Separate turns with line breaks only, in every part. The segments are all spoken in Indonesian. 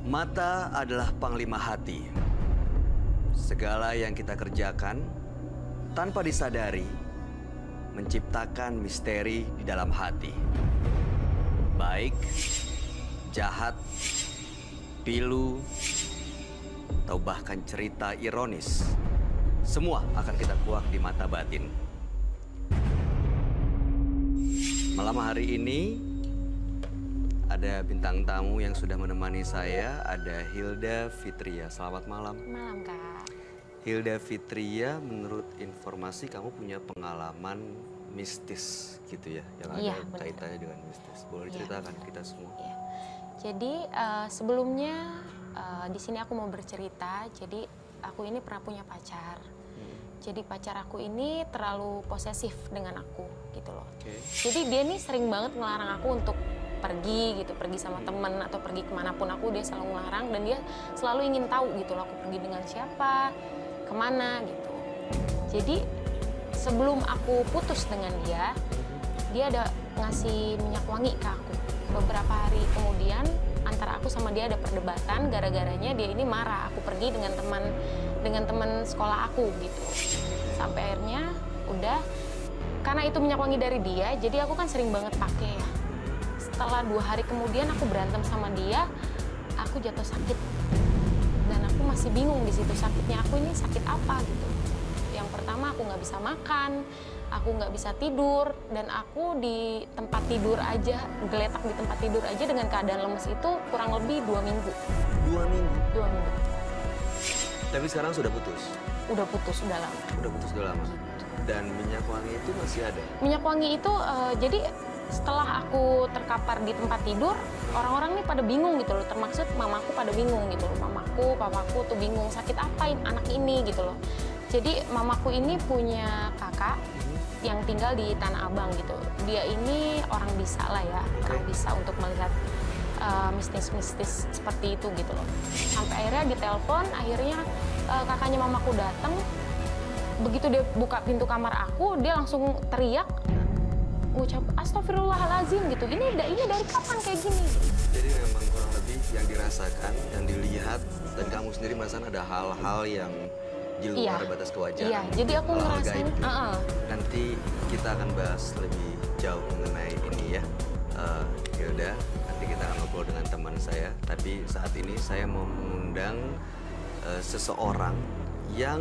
Mata adalah panglima hati. Segala yang kita kerjakan tanpa disadari menciptakan misteri di dalam hati. Baik, jahat, pilu, atau bahkan cerita ironis. Semua akan kita kuak di mata batin. Malam hari ini ada bintang tamu yang sudah menemani saya, ada Hilda Fitria. Selamat malam.
Malam, Kak.
Hilda Fitria, menurut informasi kamu punya pengalaman mistis gitu ya, yang ada kaitannya dengan mistis. Boleh diceritakan kita semua?
Iya. Jadi sebelumnya di sini aku mau bercerita. Jadi aku ini pernah punya pacar. Jadi pacar aku ini terlalu posesif dengan aku gitu loh. Jadi dia nih sering banget ngelarang aku untuk pergi gitu, pergi sama temen atau pergi kemanapun aku, dia selalu ngelarang dan dia selalu ingin tahu gitu loh aku pergi dengan siapa, kemana gitu. Jadi sebelum aku putus dengan dia ada ngasih minyak wangi ke aku. Beberapa hari kemudian antara aku sama dia ada perdebatan gara-garanya dia ini marah aku pergi dengan teman sekolah aku gitu. Sampai akhirnya udah, karena itu minyak wangi dari dia, jadi aku kan sering banget pakai ya. Setelah 2 hari kemudian aku berantem sama dia, aku jatuh sakit. Dan aku masih bingung di situ sakitnya aku ini sakit apa gitu. Yang pertama aku nggak bisa makan, aku nggak bisa tidur, dan aku di tempat tidur aja, geletak di tempat tidur aja dengan keadaan lemes itu kurang lebih 2 minggu.
2 minggu?
2 minggu.
Tapi sekarang sudah putus?
Udah putus, udah lama.
Udah putus, udah lama. Dan minyak wangi itu masih ada? Minyak
wangi itu, jadi setelah aku terkapar di tempat tidur, orang-orang nih pada bingung gitu loh, termaksud mamaku pada bingung gitu loh. Mamaku, papaku tuh bingung, sakit apa anak ini gitu loh. Jadi mamaku ini punya kakak yang tinggal di Tanah Abang gitu. Dia ini orang bisa lah ya, orang bisa untuk melihat mistis-mistis seperti itu gitu loh. Sampai akhirnya ditelepon, akhirnya kakaknya mamaku datang. Begitu dia buka pintu kamar aku, dia langsung teriak, ngucap astagfirullahalazim gitu. Ini dari kapan kayak gini?
Jadi memang kurang lebih yang dirasakan, yang dilihat, dan kamu sendiri merasakan ada hal-hal yang di luar batas kewajaran.
Iya, jadi aku ngerasain.
Nanti kita akan bahas lebih jauh mengenai ini ya, Hilda. Nanti kita akan ngobrol dengan teman saya. Tapi saat ini saya mau mengundang seseorang yang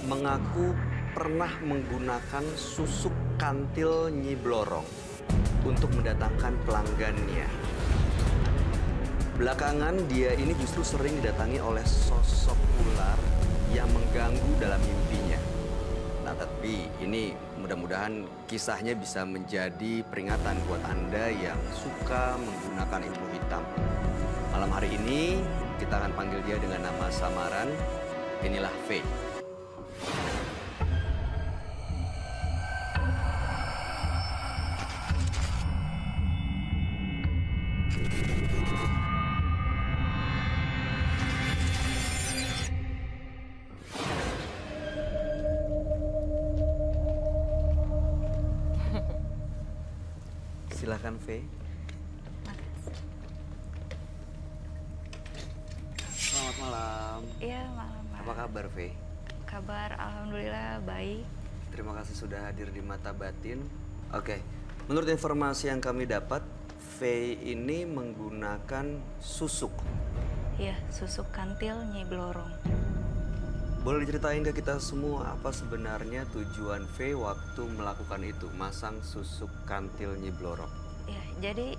mengaku pernah menggunakan susuk kantil Nyi Blorong untuk mendatangkan pelanggannya. Belakangan dia ini justru sering didatangi oleh sosok ular yang mengganggu dalam mimpinya. Nah, tapi ini mudah-mudahan kisahnya bisa menjadi peringatan buat Anda yang suka menggunakan ilmu hitam. Malam hari ini kita akan panggil dia dengan nama samaran. Inilah Faye. Silakan, Faye. Selamat malam.
Iya, malam.
Apa kabar, Faye?
Kabar alhamdulillah baik.
Terima kasih sudah hadir di Mata Batin. Oke, menurut informasi yang kami dapat, Faye ini menggunakan susuk.
Iya, susuk kantil Nyi Blorong.
Boleh diceritain ke kita semua apa sebenarnya tujuan Faye waktu melakukan itu, masang susuk kantil Nyi Blorong?
Ya, jadi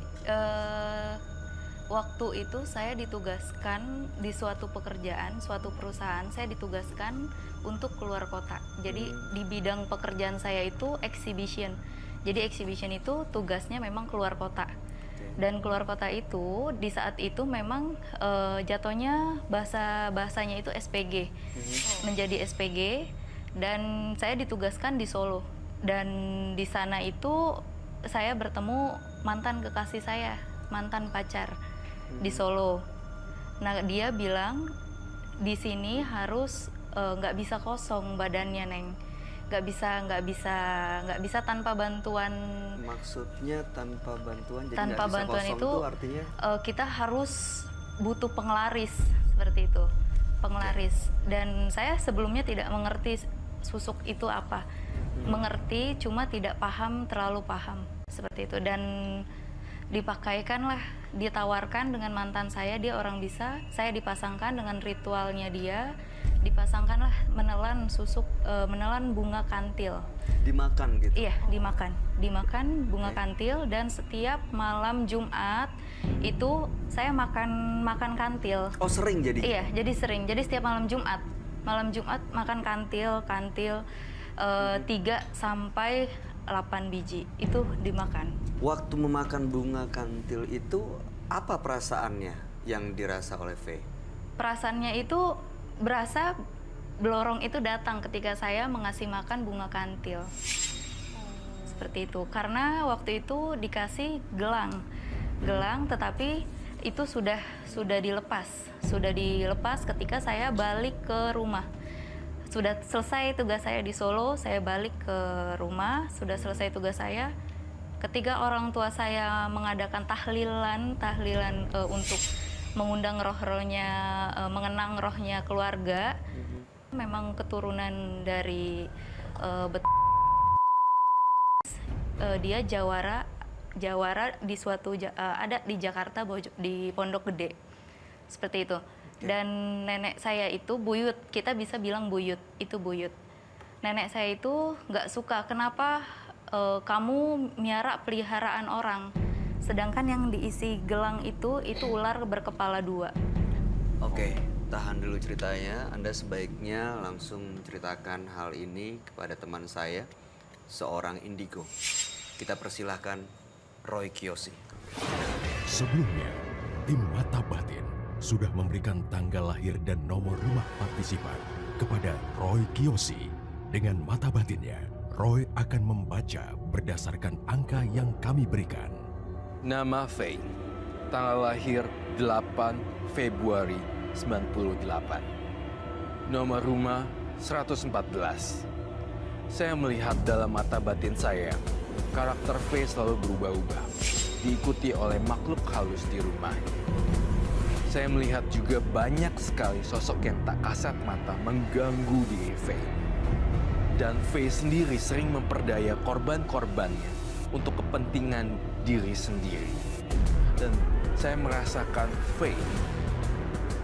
waktu itu saya ditugaskan di suatu pekerjaan, suatu perusahaan, saya ditugaskan untuk keluar kota. Jadi di bidang pekerjaan saya itu exhibition. Jadi exhibition itu tugasnya memang keluar kota. Dan keluar kota itu di saat itu memang jatuhnya bahasanya itu SPG, menjadi SPG, dan saya ditugaskan di Solo. Dan di sana itu saya bertemu mantan kekasih saya, mantan pacar di Solo. Nah, dia bilang di sini harus nggak bisa kosong badannya, Neng. Nggak bisa tanpa bantuan.
Maksudnya tanpa bantuan? Jadi
tanpa
nggak bisa
bantuan
kosong
itu
artinya
kita harus butuh penglaris seperti itu, penglaris. Dan saya sebelumnya tidak mengerti susuk itu apa, mengerti cuma tidak paham, terlalu paham seperti itu. Dan dipakaikanlah, ditawarkan dengan mantan saya, dia orang bisa, saya dipasangkan dengan ritualnya dia, dipasangkanlah menelan susuk, menelan bunga kantil.
Dimakan gitu?
Iya, dimakan bunga kantil. Dan setiap malam Jumat itu saya makan kantil.
Oh, sering jadi?
Iya, jadi sering. Jadi setiap malam Jumat makan kantil 3 sampai 8 biji itu dimakan.
Waktu memakan bunga kantil itu apa perasaannya yang dirasa oleh Faye?
Perasaannya itu berasa belorong itu datang ketika saya mengasih makan bunga kantil. Seperti itu. Karena waktu itu dikasih gelang tetapi itu sudah dilepas ketika saya balik ke rumah. Sudah selesai tugas saya di Solo, saya balik ke rumah, sudah selesai tugas saya. Ketika orang tua saya mengadakan tahlilan untuk mengundang roh-rohnya, mengenang rohnya keluarga, memang keturunan dari dia Jawara di suatu ada di Jakarta, di Pondok Gede, seperti itu. Dan nenek saya itu buyut, kita bisa bilang buyut, itu buyut. Nenek saya itu nggak suka, kenapa kamu miara peliharaan orang, sedangkan yang diisi gelang itu ular berkepala 2.
Oke, tahan dulu ceritanya. Anda sebaiknya langsung menceritakan hal ini kepada teman saya, seorang indigo. Kita persilahkan Roy Kiyoshi.
Sebelumnya, tim Mata Batin sudah memberikan tanggal lahir dan nomor rumah partisipan kepada Roy Kiyoshi. Dengan mata batinnya, Roy akan membaca berdasarkan angka yang kami berikan.
Nama Faye, tanggal lahir 8 Februari 98. Nomor rumah 114. Saya melihat dalam mata batin saya, karakter Faye selalu berubah-ubah, diikuti oleh makhluk halus di rumah. Saya melihat juga banyak sekali sosok yang tak kasat mata mengganggu diri Faye. Dan Faye sendiri sering memperdaya korban-korbannya untuk kepentingan diri sendiri. Dan saya merasakan Faye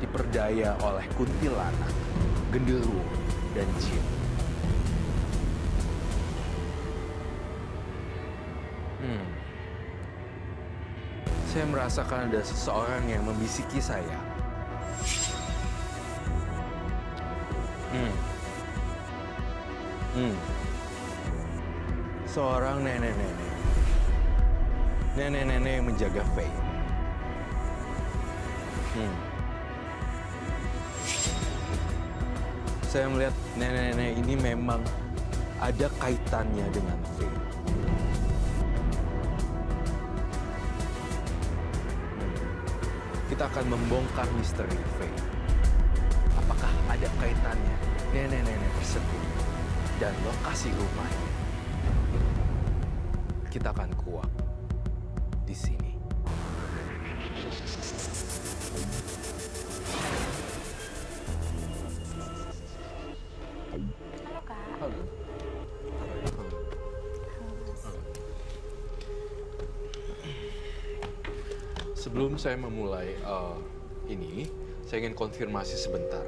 diperdaya oleh kuntilanak, genderuwo, dan jin. Saya merasakan ada seseorang yang membisiki saya. Seorang nenek-nenek. Nenek-nenek yang menjaga Faye. Saya melihat nenek-nenek ini memang ada kaitannya dengan Faye. Kita akan membongkar misteri Faye. Apakah ada kaitannya nenek-nenek tersebut dan lokasi rumahnya? Kita akan kuak di sini.
Halo Kak.
Halo. Sebelum saya memulai ini, saya ingin konfirmasi sebentar.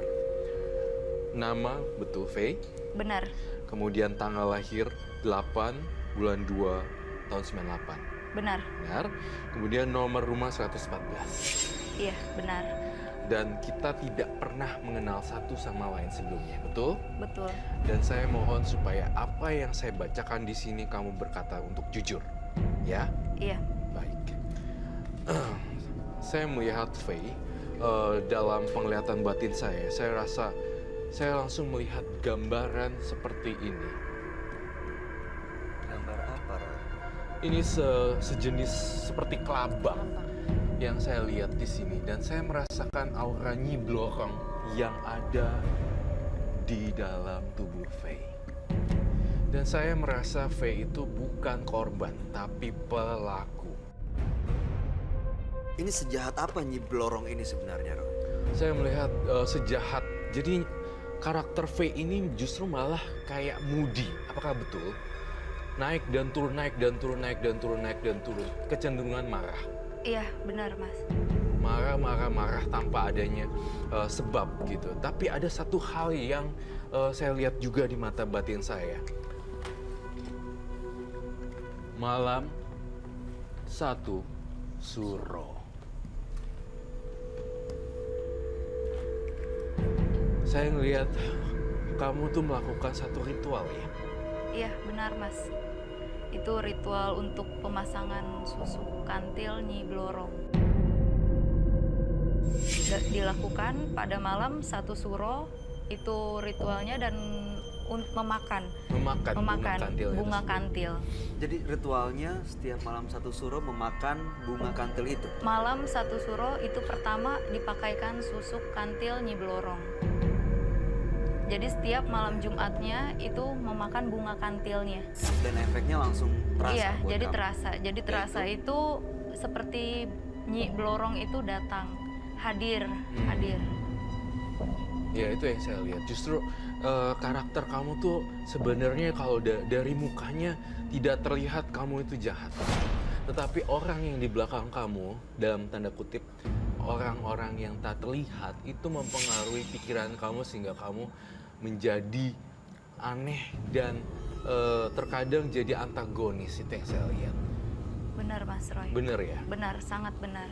Nama betul Faye?
Benar.
Kemudian tanggal lahir 8 bulan 2 tahun 98.
Benar.
Benar. Kemudian nomor rumah 114.
Iya, benar.
Dan kita tidak pernah mengenal satu sama lain sebelumnya, betul?
Betul.
Dan saya mohon supaya apa yang saya bacakan di sini kamu berkata untuk jujur, ya?
Iya.
Baik. Saya melihat Faye dalam penglihatan batin saya rasa saya langsung melihat gambaran seperti ini.
Gambar apa, Roy?
Ini sejenis seperti kelabang yang saya lihat di sini, dan saya merasakan aura Nyi Blorong yang ada di dalam tubuh Faye. Dan saya merasa Faye itu bukan korban, tapi pelaku.
Ini sejahat apa Nyi Blorong ini sebenarnya, Roy?
Saya melihat sejahat. Jadi karakter V ini justru malah kayak moody. Apakah betul? Naik dan turun, naik dan turun, naik dan turun, naik dan turun. Kecenderungan marah.
Iya, benar Mas.
Marah, marah, marah tanpa adanya sebab gitu. Tapi ada satu hal yang saya lihat juga di mata batin saya. Malam 1 Suro. Saya ngelihat kamu tuh melakukan satu ritual ya.
Iya, benar Mas. Itu ritual untuk pemasangan susuk kantil Nyi Blorong. Dilakukan pada malam 1 Suro, itu ritualnya, dan memakan bunga kantil.
Jadi ritualnya setiap malam 1 Suro memakan bunga kantil itu?
Malam 1 Suro itu pertama dipakaikan susuk kantil Nyi Blorong. Jadi setiap malam Jumatnya itu memakan bunga kantilnya.
Dan efeknya langsung terasa
Iya,
buat
jadi
kamu?
terasa. Jadi terasa itu seperti Nyi Blorong itu datang, hadir.
Ya itu yang saya lihat. Justru karakter kamu tuh sebenarnya kalau dari mukanya tidak terlihat kamu itu jahat. Tetapi orang yang di belakang kamu, dalam tanda kutip, orang-orang yang tak terlihat itu mempengaruhi pikiran kamu sehingga kamu menjadi aneh dan terkadang jadi antagonis. Itu yang saya lihat.
Benar Mas Roy.
Bener ya?
Benar, sangat benar.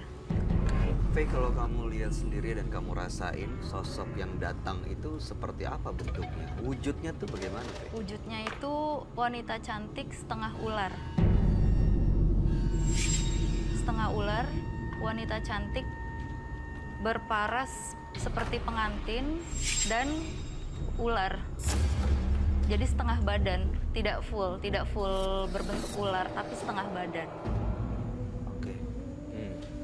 Faye, kalau kamu lihat sendiri dan kamu rasain sosok yang datang itu seperti apa bentuknya? Wujudnya tuh bagaimana, Faye?
Wujudnya itu wanita cantik setengah ular. Setengah ular, wanita cantik berparas seperti pengantin dan ular. Jadi setengah badan, tidak full berbentuk ular, tapi setengah badan.
Oke.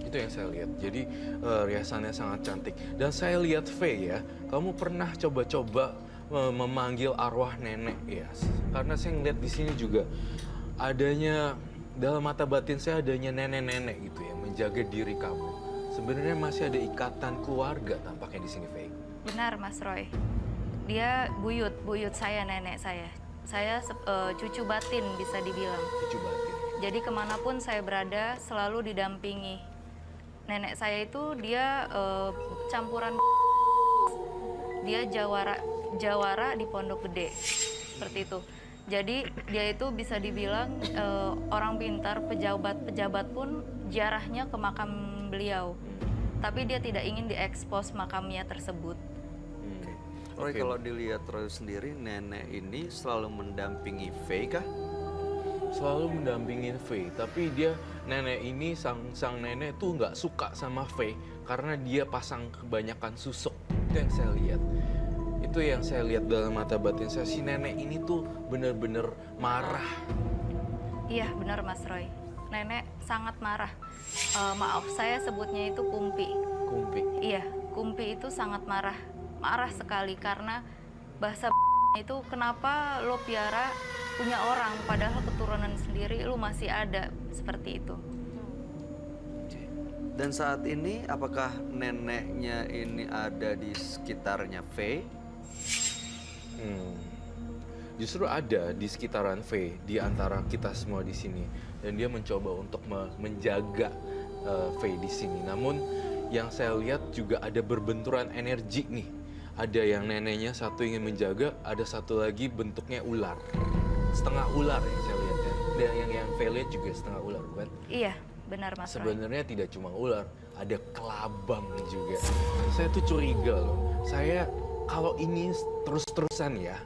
Itu yang saya lihat. Jadi riasannya sangat cantik. Dan saya lihat Faye ya, kamu pernah coba-coba memanggil arwah nenek ya. Karena saya ngeliat di sini juga adanya, dalam mata batin saya adanya nenek-nenek gitu ya, menjaga diri kamu. Sebenarnya masih ada ikatan keluarga tampaknya di sini, Faye.
Benar Mas Roy. Dia buyut saya, nenek saya. Saya cucu batin bisa dibilang.
Cucu batin.
Jadi kemanapun saya berada selalu didampingi. Nenek saya itu dia campuran, dia jawara di Pondok Gede, seperti itu. Jadi dia itu bisa dibilang orang pintar, pejabat pun ziarahnya ke makam beliau. Tapi dia tidak ingin diekspos makamnya tersebut.
Roy,
Oke.
kalau dilihat Roy sendiri, nenek ini selalu mendampingi Faye kah?
Selalu mendampingin Faye, tapi dia nenek ini sang nenek tuh nggak suka sama Faye karena dia pasang kebanyakan susuk. Itu yang saya lihat. Itu yang saya lihat dalam mata batin saya. Si nenek ini tuh bener-bener marah.
Iya benar Mas Roy. Nenek sangat marah. Maaf saya sebutnya itu Kumpi.
Kumpi.
Iya, Kumpi itu sangat marah. Marah sekali karena bahasa itu, kenapa lo piara punya orang padahal keturunan sendiri lo masih ada, seperti itu.
Dan saat ini apakah neneknya ini ada di sekitarnya Faye?
Justru ada di sekitaran Faye, di antara kita semua di sini, dan dia mencoba untuk menjaga Faye di sini. Namun yang saya lihat juga ada berbenturan energi nih. Ada yang neneknya satu ingin menjaga, ada satu lagi bentuknya ular, setengah ular yang saya lihat ya. Dan yang Faye lihat juga setengah ular, bukan?
Iya, benar Mas Roy.
Sebenarnya tidak cuma ular, ada kelabang juga. Saya tuh curiga loh. Saya kalau ini terus-terusan ya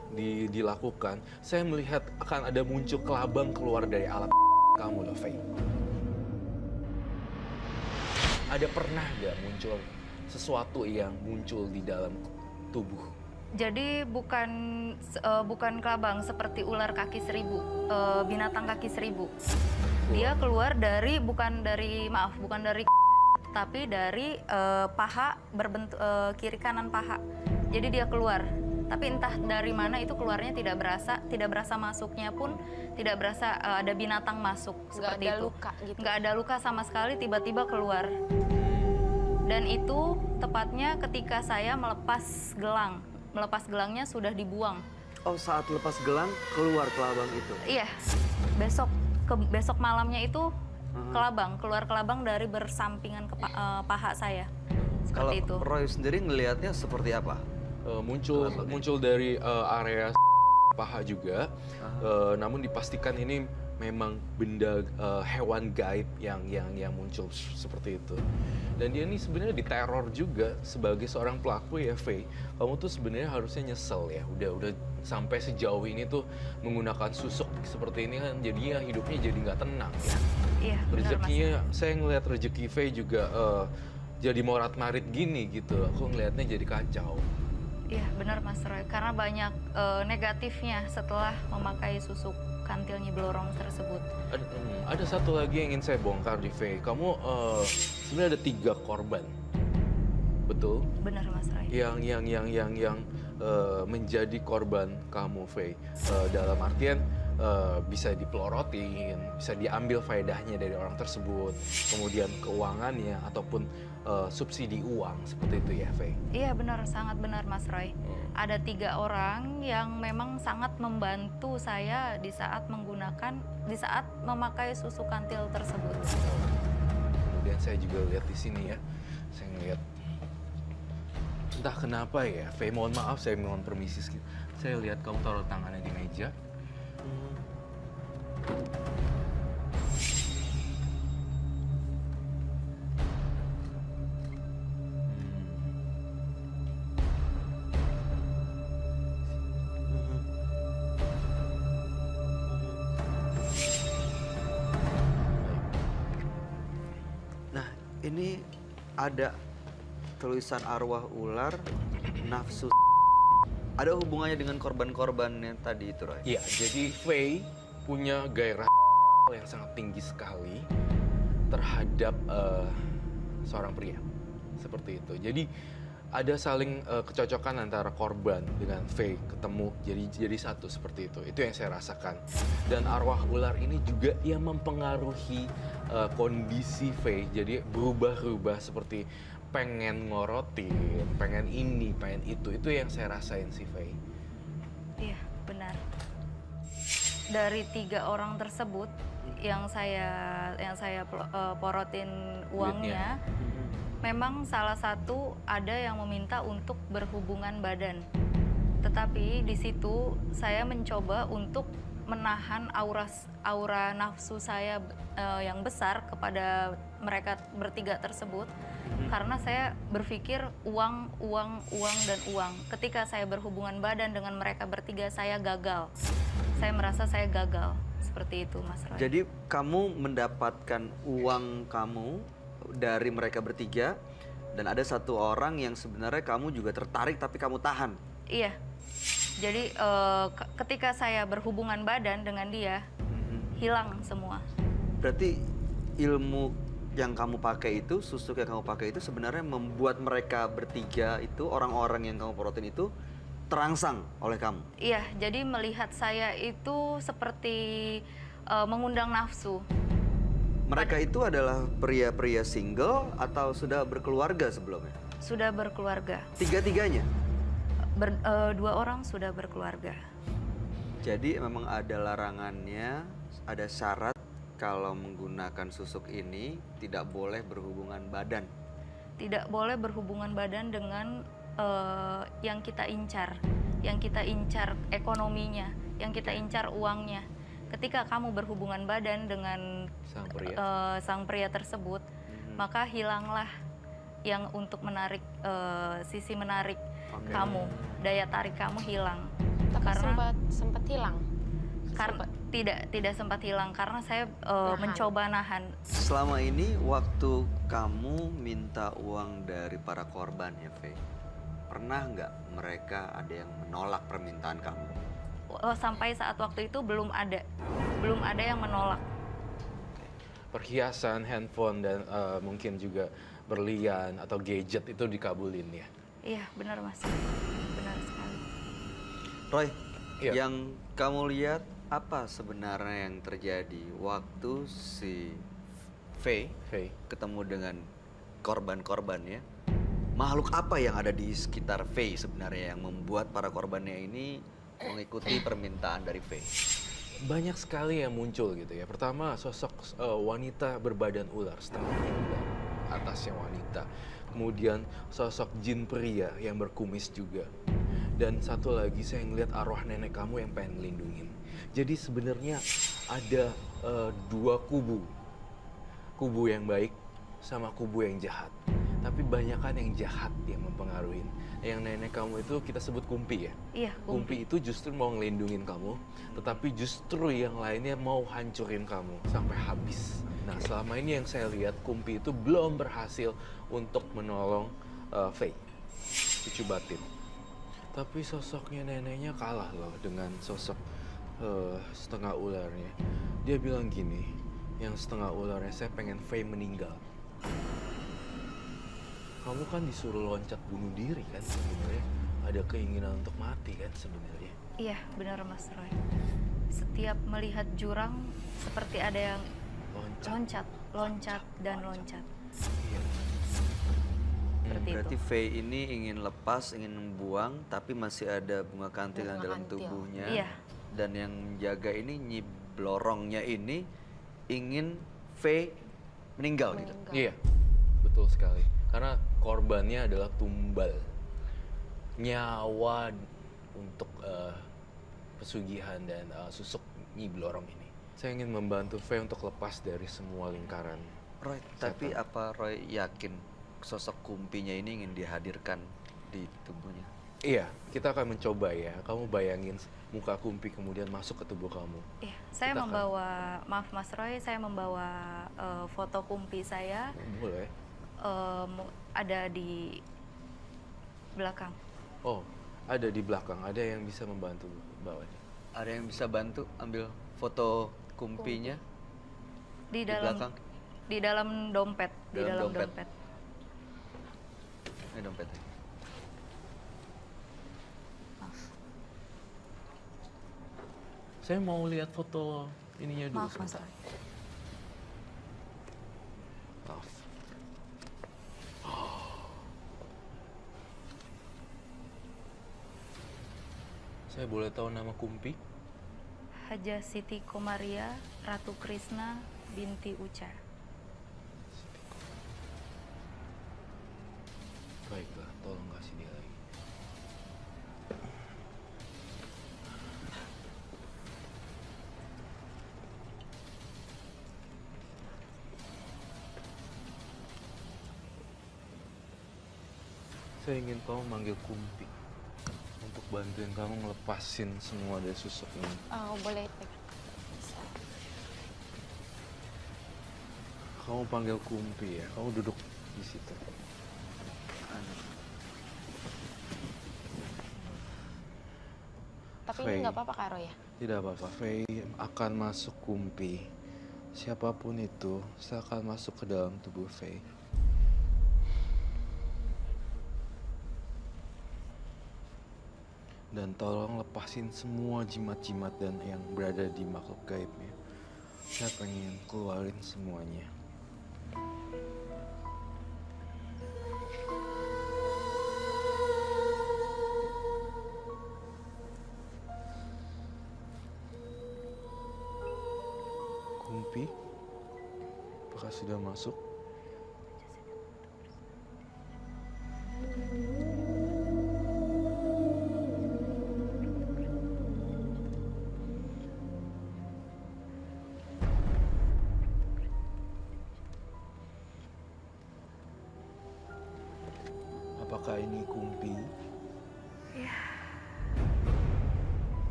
dilakukan, saya melihat akan ada muncul kelabang keluar dari alat kamu loh, Faye. Ada pernah nggak muncul sesuatu yang muncul di dalam tubuh?
Jadi bukan kelabang seperti ular kaki 1000, binatang kaki 1000. Dia keluar dari bukan dari tapi dari paha, berbentuk kiri kanan paha. Jadi dia keluar Tapi entah dari mana itu keluarnya tidak berasa masuknya pun tidak berasa ada binatang masuk seperti
ada
itu.
luka gitu.
Nggak ada luka sama sekali, tiba-tiba keluar. Dan itu tepatnya ketika saya melepas gelang. Melepas gelangnya sudah dibuang.
Oh, saat lepas gelang keluar kelabang itu.
Iya, besok malamnya itu keluar kelabang dari bersampingan ke paha saya.
Kalau
Seperti itu.
Roy sendiri ngelihatnya seperti apa?
Muncul dari area paha juga, namun dipastikan ini memang benda hewan gaib yang muncul seperti itu. Dan dia ini sebenarnya diteror juga sebagai seorang pelaku ya, Faye. Kamu tuh sebenarnya harusnya nyesel ya, udah sampai sejauh ini tuh menggunakan susuk seperti ini kan, jadinya hidupnya jadi nggak tenang ya.
Iya, benar, Mas.
Rezekinya, saya ngelihat rezeki Faye juga jadi morat-marit gini gitu. Aku ngelihatnya jadi kacau.
Iya, benar Mas Roy. Karena banyak negatifnya setelah memakai susuk kantil Nyi Blorong tersebut.
Ada satu lagi yang ingin saya bongkar di Faye. Kamu sebenarnya ada 3 korban, betul?
Benar Mas Roy.
Yang menjadi korban kamu, Faye. Dalam artian bisa dipelorotin, bisa diambil faedahnya dari orang tersebut, kemudian keuangannya ataupun subsidi uang seperti itu ya, Faye.
Iya benar, sangat benar Mas Roy. Ada 3 orang yang memang sangat membantu saya di saat memakai susuk kantil tersebut.
Kemudian saya juga lihat di sini ya, saya ngelihat entah kenapa ya, Faye, mohon maaf, saya mohon permisi sedikit. Saya lihat kamu taruh tangannya di meja.
Nah, ini ada tulisan arwah ular, nafsu. Ada hubungannya dengan korban-korbannya tadi itu, Roy?
Iya, jadi Faye punya gairah yang sangat tinggi sekali terhadap seorang pria. Seperti itu. Jadi ada saling kecocokan antara korban dengan Faye ketemu jadi satu seperti itu. Itu yang saya rasakan. Dan arwah ular ini juga yang mempengaruhi kondisi Faye. Jadi berubah-ubah seperti pengen ngorotin, pengen ini, pengen itu. Itu yang saya rasain sih, Faye.
Iya, benar. Dari 3 orang tersebut yang saya porotin uangnya, memang salah satu ada yang meminta untuk berhubungan badan. Tetapi di situ saya mencoba untuk menahan aura nafsu saya yang besar kepada mereka bertiga tersebut. Karena saya berpikir uang. Ketika saya berhubungan badan dengan mereka bertiga, saya gagal. Saya merasa saya gagal. Seperti itu, Mas Roy.
Jadi kamu mendapatkan uang kamu dari mereka bertiga, dan ada satu orang yang sebenarnya kamu juga tertarik tapi kamu tahan.
Iya. Jadi ketika saya berhubungan badan dengan dia, hilang semua.
Berarti ilmu yang kamu pakai itu, susuk yang kamu pakai itu sebenarnya membuat mereka bertiga itu, orang-orang yang kamu porotin itu terangsang oleh kamu.
Iya, jadi melihat saya itu seperti mengundang nafsu.
Mereka itu adalah pria-pria single atau sudah berkeluarga sebelumnya?
Sudah berkeluarga.
Tiga-tiganya?
2 orang sudah berkeluarga.
Jadi memang ada larangannya, ada syarat kalau menggunakan susuk ini tidak boleh berhubungan badan.
Tidak boleh berhubungan badan dengan yang kita incar. Yang kita incar ekonominya, yang kita incar uangnya. Ketika kamu berhubungan badan dengan sang pria tersebut, maka hilanglah yang untuk menarik, sisi menarik kamu, daya tarik kamu hilang.
Tapi
Karena
sempat hilang.
karena tidak sempat hilang karena saya mencoba nahan.
Selama ini waktu kamu minta uang dari para korban ya, Faye, pernah nggak mereka ada yang menolak permintaan kamu?
Sampai saat waktu itu belum ada yang menolak.
Perhiasan, handphone, dan mungkin juga berlian atau gadget itu dikabulin ya?
Iya, benar Mas. Benar sekali.
Roy,
Iya.
yang kamu lihat apa sebenarnya yang terjadi waktu si Faye
Faye.
ketemu dengan korban-korban ya? Makhluk apa yang ada di sekitar Faye sebenarnya yang membuat para korbannya ini mengikuti permintaan dari Faye?
Banyak sekali yang muncul gitu ya. Pertama, sosok wanita berbadan ular, setengahnya ular, atasnya wanita. Kemudian sosok jin pria yang berkumis juga. Dan satu lagi saya ngeliat arwah nenek kamu yang pengen ngelindungin. Jadi sebenarnya ada dua kubu. Kubu yang baik sama kubu yang jahat. Tapi banyakan yang jahat yang mempengaruhi. Yang nenek kamu itu kita sebut kumpi ya.
Iya,
Kumpi itu justru mau ngelindungin kamu, tetapi justru yang lainnya mau hancurin kamu sampai habis. Nah, selama ini yang saya lihat, Kumpi itu belum berhasil untuk menolong Faye, cucu batin. Tapi sosoknya neneknya kalah loh dengan sosok setengah ularnya. Dia bilang gini, yang setengah ularnya, saya pengen Faye meninggal. Kamu kan disuruh loncat bunuh diri kan sebenarnya. Ada keinginan untuk mati kan sebenarnya.
Iya, benar Mas Roy. Setiap melihat jurang seperti ada yang loncat, dan loncat.
Iya.
Seperti
Berarti
itu.
Faye ini ingin lepas, ingin membuang, tapi masih ada bunga kantil yang
Bunga
dalam
kantil.
tubuhnya.
Iya.
Dan yang menjaga ini, Nyi Blorongnya ini ingin Faye meninggal gitu.
Iya, betul sekali. Karena korbannya adalah tumbal. Nyawa untuk pesugihan dan susuk Nyi Blorong ini. Saya ingin membantu Faye untuk lepas dari semua lingkaran.
Roy, tapi apa Roy yakin sosok kumpinya ini ingin dihadirkan di tubuhnya?
Iya, kita akan mencoba ya. Kamu bayangin muka Kumpi kemudian masuk ke tubuh kamu.
Iya, saya
Kita akan-
membawa, maaf Mas Roy, saya membawa foto kumpi saya
Boleh.
ada di belakang.
Oh, ada di belakang. Ada yang bisa membantu bawanya.
Ada yang bisa bantu ambil foto kumpinya
Di
di
dalam
belakang?
di dalam dompet, di
Dalam
dalam
dompet.
dompet.
Ini dompetnya.
Saya mau lihat foto ininya dulu.
Maaf Mas
sebentar.
Roy.
Maaf. Saya boleh tahu nama Kumpi?
Haja Siti Komaria Ratu Krisna binti Uca.
Baiklah, tolong kasih dia lagi. Saya ingin kamu manggil Kumpi untuk bantuin kamu ngelepasin semua dari susuk ini.
Oh, boleh pegang.
Kamu panggil Kumpi ya, kamu duduk di situ.
Tapi
Faye.
ini nggak apa-apa Kak Roy ya?
Tidak apa-apa, Faye akan masuk Kumpi. Siapapun itu, saya akan masuk ke dalam tubuh Faye. Dan tolong lepasin semua jimat-jimat dan yang berada di makhluk gaibnya. Saya pengen keluarin semuanya. Kumpi, apakah sudah masuk? Apakah ini Kumpi?
Iya.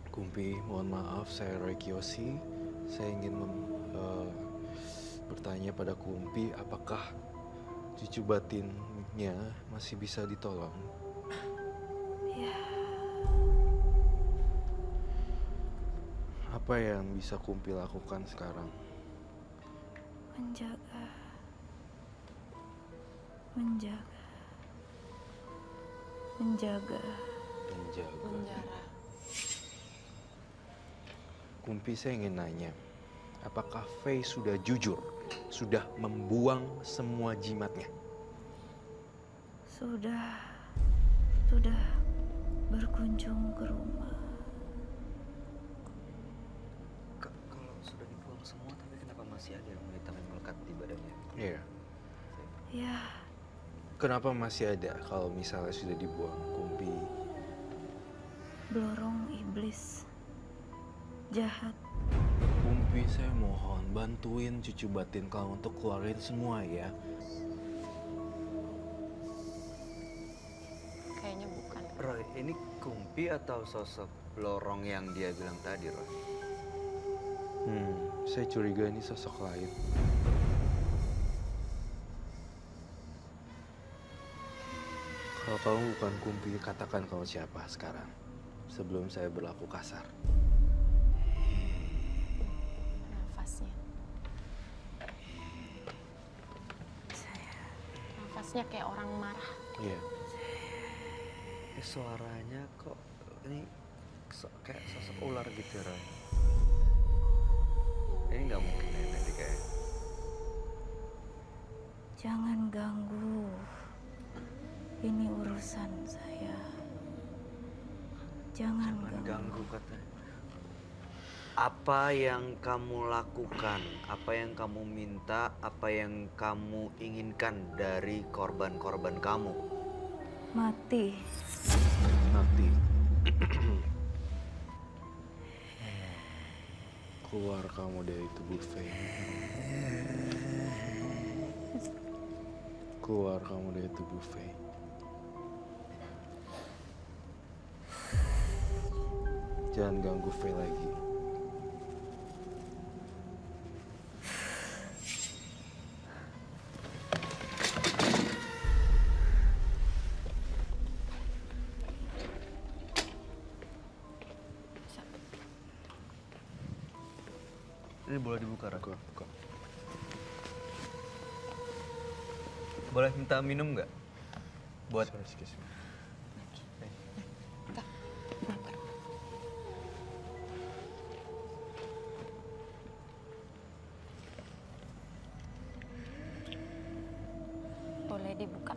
Kumpi, mohon maaf, saya Roy Kiyoshi. Saya ingin bertanya pada Kumpi, apakah cucu batinnya masih bisa ditolong?
Iya.
Apa yang bisa Kumpi lakukan sekarang?
Menjaga. Menjaga. menjaga.
Penjara.
Kumpi, saya ingin nanya, apakah Faye sudah jujur, sudah membuang semua jimatnya?
Sudah berkunjung ke rumah.
Kalau sudah dibuang semua, tapi kenapa masih ada yang hitam yang melekat di badannya?
Iya.
Ya,
Kenapa masih ada kalau misalnya sudah dibuang, Kumpi?
blorong iblis jahat.
Kumpi, saya mohon bantuin cucu batin kamu untuk keluarin semua ya.
Kayaknya bukan.
Roy, ini Kumpi atau sosok lorong yang dia bilang tadi, Roy?
Saya curiga ini sosok lain. Kalau kamu bukan Kumpi, katakan kamu siapa sekarang, sebelum saya berlaku kasar.
Nafasnya. Nafasnya kayak orang marah.
Iya.
Suaranya kok ini kayak sosok ular gitu, Roy. Ini nggak mungkin nenek deh kayak.
Jangan ganggu. Ini urusan saya. Jangan
Ganggu katanya. Apa yang kamu lakukan, apa yang kamu minta, apa yang kamu inginkan dari korban-korban kamu?
Mati.
Nanti. Keluar kamu dari tubuh Faye. Keluar kamu dari tubuh Faye. Jangan ganggu Faye lagi.
Ini boleh dibuka, Roy?
Buka.
Boleh minta minum nggak? Buat
Sorry, excuse me.
Boleh dibuka.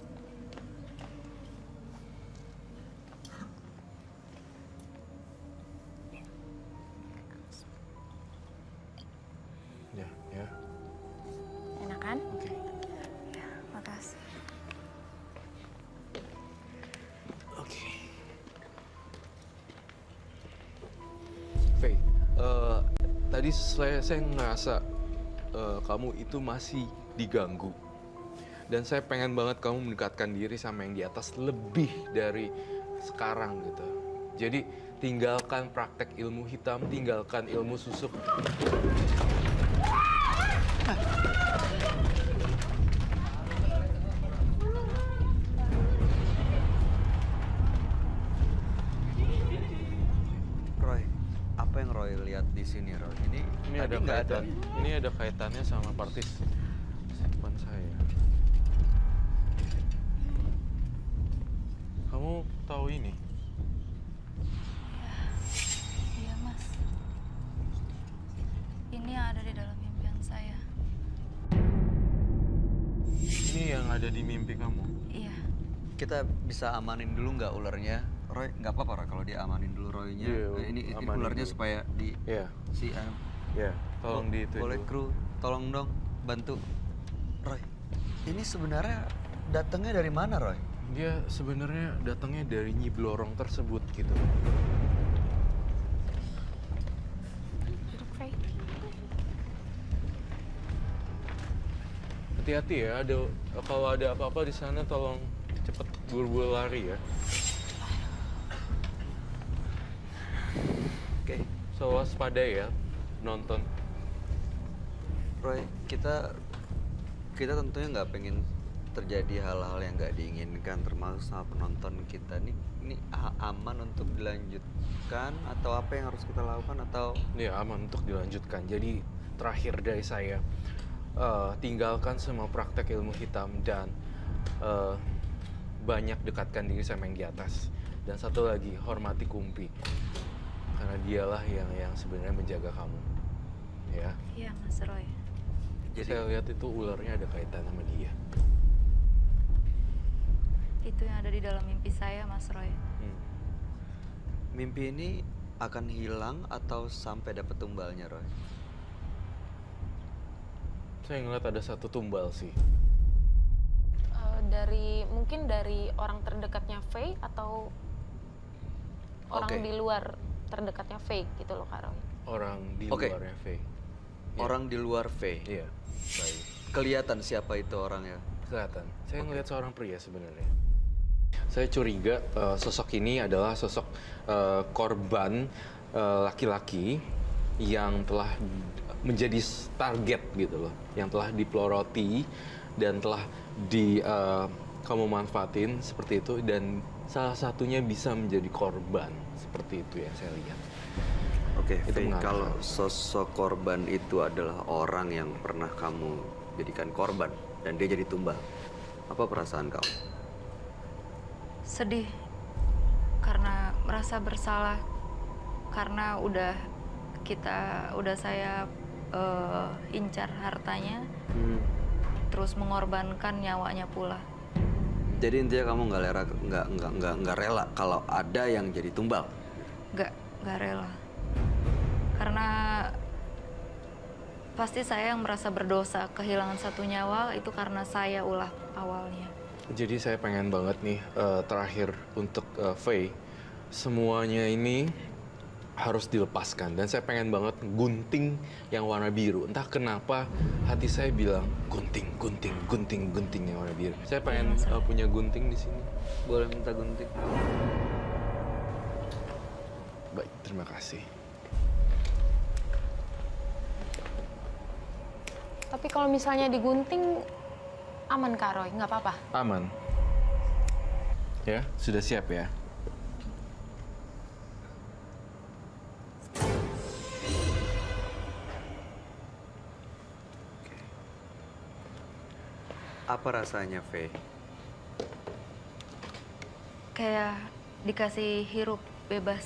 Ya, ya.
Enak kan?
Oke.
Makasih.
Oke. Faye, tadi saya ngerasa kamu itu masih diganggu. Dan saya pengen banget kamu mendekatkan diri sama yang di atas lebih dari sekarang gitu. Jadi tinggalkan praktek ilmu hitam, tinggalkan ilmu susuk.
Roy, apa yang Roy lihat di sini, Roy? Ini
Ini
tadi
ada
nggak
kaitan. Ini ada kaitannya sama partisipan saya. Kamu tahu ini?
Iya, Mas. Ini yang ada di dalam impian saya.
Ini yang ada di mimpi kamu.
Iya.
Kita bisa amanin dulu nggak ularnya? Roy, nggak apa-apa, Roy, kalau diamanin dulu Roy-nya.
Iya,
ini
amanin
ularnya
dulu.
supaya di
Ya,
si
ya. Tolong di itu
boleh
dulu.
kru, tolong dong bantu. Roy, ini sebenarnya datangnya dari mana, Roy?
Dia sebenarnya datangnya dari Nyi Blorong tersebut gitu.
Duduk, Faye.
Hati-hati ya, kalau ada apa-apa di sana tolong cepet buru-buru lari ya.
Oke,
So waspada ya, nonton.
Roy, kita tentunya nggak pengen terjadi hal-hal yang nggak diinginkan, termasuk sama penonton kita. Ini aman untuk dilanjutkan atau apa yang harus kita lakukan atau?
Ya aman untuk dilanjutkan. Jadi terakhir dari saya, tinggalkan semua praktek ilmu hitam dan banyak dekatkan diri sama yang di atas. Dan satu lagi, hormati Kumpi. Karena dialah yang sebenarnya menjaga kamu. Ya.
Iya, Mas Roy.
Jadi
Saya lihat itu ularnya ada kaitan sama dia.
Itu yang ada di dalam mimpi saya, Mas Roy.
mimpi ini akan hilang atau sampai dapat tumbalnya, Roy?
Saya ngeliat ada satu tumbal sih.
Mungkin dari orang terdekatnya Faye atau orang
Oke.
di luar terdekatnya Faye gitu loh Kak Roy.
Orang di
Oke.
luarnya Faye. Iya.
Orang di luar Faye.
Iya, baik.
Kelihatan siapa itu orangnya?
Kelihatan. Saya ngelihat seorang pria sebenarnya. Saya curiga sosok ini adalah sosok korban laki-laki yang telah menjadi target gitu loh, yang telah dipeloroti dan telah kamu manfaatin seperti itu, dan salah satunya bisa menjadi korban seperti itu yang saya lihat.
Oke,
Itu
Faye,
mengapa?
kalau sosok korban itu adalah orang yang pernah kamu jadikan korban dan dia jadi tumbal, apa perasaan kamu?
Sedih karena merasa bersalah karena udah saya incar hartanya, terus mengorbankan nyawanya pula.
Jadi intinya kamu nggak rela kalau ada yang jadi tumbal.
Gak rela. Karena pasti saya yang merasa berdosa kehilangan satu nyawa itu karena saya ulah awalnya.
Jadi saya pengen banget nih terakhir untuk Faye, semuanya ini harus dilepaskan, dan saya pengen banget gunting yang warna biru. Entah kenapa hati saya bilang gunting yang warna biru. Saya pengen punya gunting di sini.
Boleh minta gunting?
Baik, terima kasih.
Tapi kalau misalnya digunting aman Kak Roy, nggak apa-apa.
Aman. Ya, sudah siap ya?
Apa rasanya, Faye?
Kayak dikasih hirup bebas.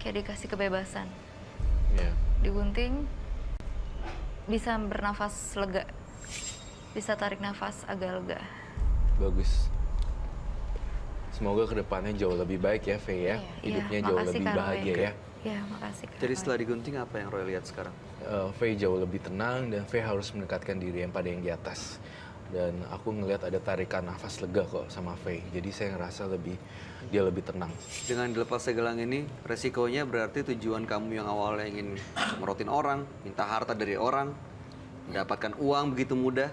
Kayak dikasih kebebasan.
Ya.
Digunting, bisa bernafas lega. Bisa tarik nafas agak lega.
Bagus. Semoga kedepannya jauh lebih baik ya, Faye ya.
Iya,
Hidupnya
iya,
jauh
makasih,
lebih
Kak Roy.
bahagia ya.
Iya, makasih Kak
Jadi
Roy.
setelah digunting apa yang Roy lihat sekarang?
Faye jauh lebih tenang, dan Faye harus mendekatkan diri yang pada yang di atas. Dan aku ngelihat ada tarikan nafas lega kok sama Faye. Jadi saya ngerasa dia lebih tenang.
Dengan dilepas gelang ini, resikonya berarti tujuan kamu yang awalnya ingin merotin orang, minta harta dari orang, mendapatkan uang begitu mudah,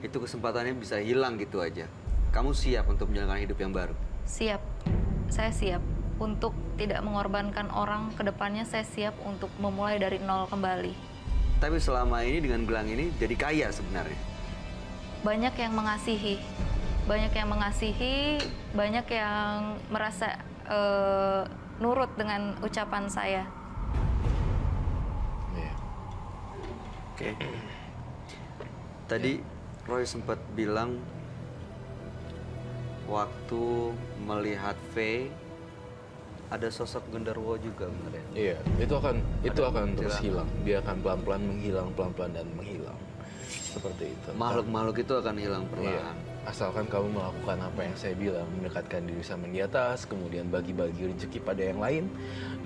itu kesempatannya bisa hilang gitu aja. Kamu siap untuk menjalankan hidup yang baru?
Siap. Saya siap. Untuk tidak mengorbankan orang, kedepannya saya siap untuk memulai dari nol kembali.
Tapi selama ini dengan gelang ini jadi kaya sebenarnya.
Banyak yang mengasihi, banyak yang merasa nurut dengan ucapan saya.
Iya.
Oke. Tadi Roy sempat bilang waktu melihat Faye ada sosok genderuwo juga, benar ya?
Iya, itu akan terus
hilang.
hilang. Dia akan pelan-pelan menghilang, pelan-pelan dan menghilang. Seperti itu.
Makhluk-makhluk itu akan hilang
Iya.
perlahan.
Asalkan kamu melakukan apa yang saya bilang, mendekatkan diri sama yang di atas, kemudian bagi-bagi rezeki pada yang lain,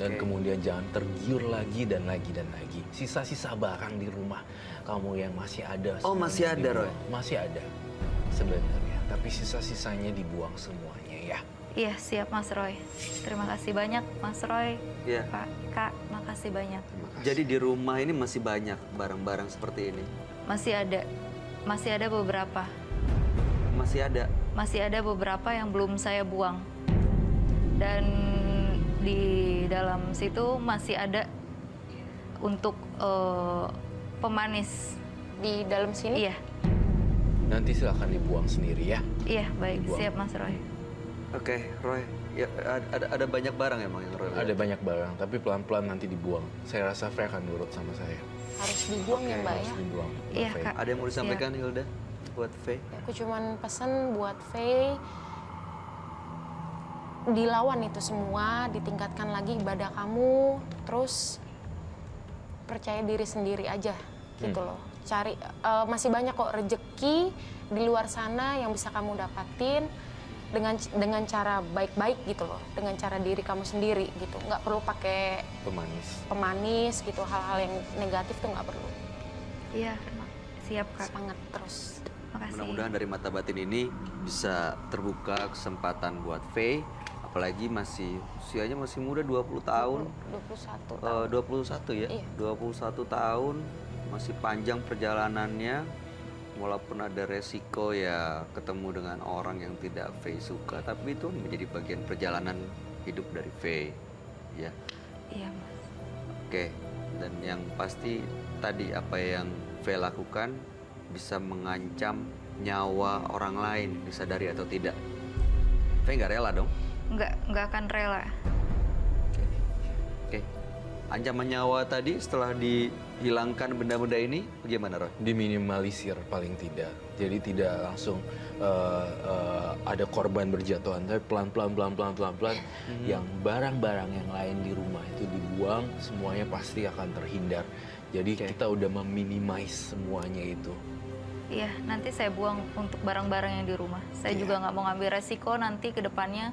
dan
Oke.
kemudian jangan tergiur lagi dan lagi dan lagi. Sisa-sisa barang di rumah kamu yang masih ada.
Oh,
semuanya
masih ada,
dibuang.
Roy?
Masih ada sebenarnya, tapi sisa-sisanya dibuang semuanya ya.
Iya, siap Mas Roy. Terima kasih banyak Mas Roy.
Iya.
Pak, Kak, makasih banyak.
Terima kasih.
Jadi di rumah ini masih banyak barang-barang seperti ini.
Masih ada beberapa.
Masih ada.
Beberapa yang belum saya buang. Dan di dalam situ masih ada untuk pemanis.
Di dalam sini
Iya,
Nanti silahkan dibuang sendiri ya.
iya baik,
Dibuang.
siap Mas Roy.
Oke, Roy. Ya, ada banyak barang emang yang Roy lihat?
Ada banyak barang, tapi pelan-pelan nanti dibuang. Saya rasa Faye akan nurut sama saya.
harus dibuang ya Mbak ya.
Harus dibuang. Mbak
Iya,
Faye.
Kak.
Ada yang mau disampaikan, Hilda? buat Faye?
Aku cuman pesen buat Faye dilawan itu semua, ditingkatkan lagi ibadah kamu, terus percaya diri sendiri aja gitu loh. Cari masih banyak kok rejeki di luar sana yang bisa kamu dapatin dengan cara baik-baik gitu loh, dengan cara diri kamu sendiri gitu. Nggak perlu pakai pemanis gitu, hal-hal yang negatif tuh nggak perlu.
Iya, siap Kak.
Semangat terus.
Makasih.
Mudah-mudahan dari mata batin ini bisa terbuka kesempatan buat Faye. Apalagi usianya masih muda, 20 tahun.
21 tahun.
21 ya?
Iya.
21 tahun, masih panjang perjalanannya. Walaupun ada resiko ya ketemu dengan orang yang tidak Faye suka, tapi itu menjadi bagian perjalanan hidup dari Faye. Ya.
Iya, Mas.
Oke, dan yang pasti tadi apa yang Faye lakukan bisa mengancam nyawa orang lain, disadari atau tidak. Faye nggak rela dong?
Nggak akan rela.
Oke. Ancaman nyawa tadi setelah dihilangkan benda-benda ini bagaimana, Roy?
Diminimalisir paling tidak. Jadi tidak langsung ada korban berjatuhan, tapi pelan-pelan yang barang-barang yang lain di rumah itu dibuang, semuanya pasti akan terhindar. Jadi kita udah meminimais semuanya itu.
Iya, nanti saya buang untuk barang-barang yang di rumah. Saya juga nggak mau ngambil resiko nanti ke depannya.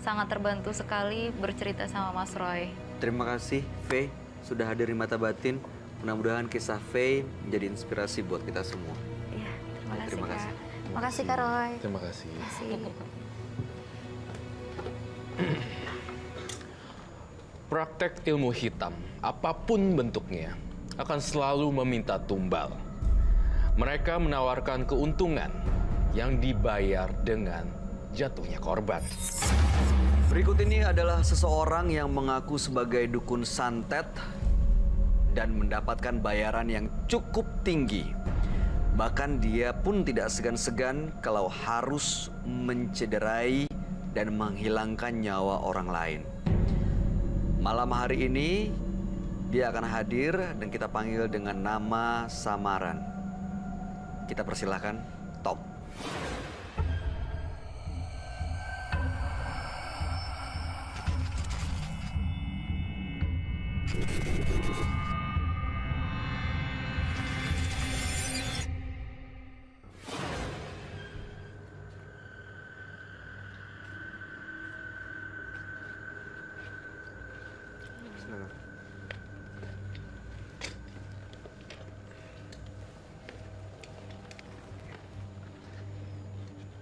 Sangat terbantu sekali bercerita sama Mas Roy.
Terima kasih, Faye, sudah hadir di Mata Batin. Mudah-mudahan kisah Faye menjadi inspirasi buat kita semua.
Iya, terima kasih
Terima
Kak.
kasih.
Makasih Kak Roy.
Terima kasih.
Makasih.
Praktek ilmu hitam, apapun bentuknya, akan selalu meminta tumbal. Mereka menawarkan keuntungan yang dibayar dengan jatuhnya korban.
Berikut ini adalah seseorang yang mengaku sebagai dukun santet dan mendapatkan bayaran yang cukup tinggi. Bahkan dia pun tidak segan-segan kalau harus mencederai dan menghilangkan nyawa orang lain. Malam hari ini dia akan hadir dan kita panggil dengan nama samaran. Kita persilahkan Tom.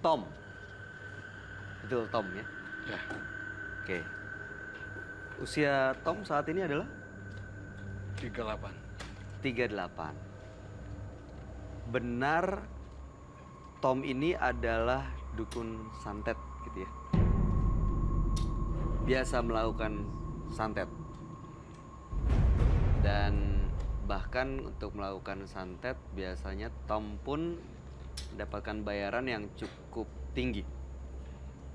Tom. Betul Tom ya?
Ya,
Oke. Usia Tom saat ini adalah
38.
38. Benar Tom ini adalah dukun santet gitu ya? Biasa melakukan santet. Dan bahkan untuk melakukan santet biasanya Tom pun mendapatkan bayaran yang cukup tinggi.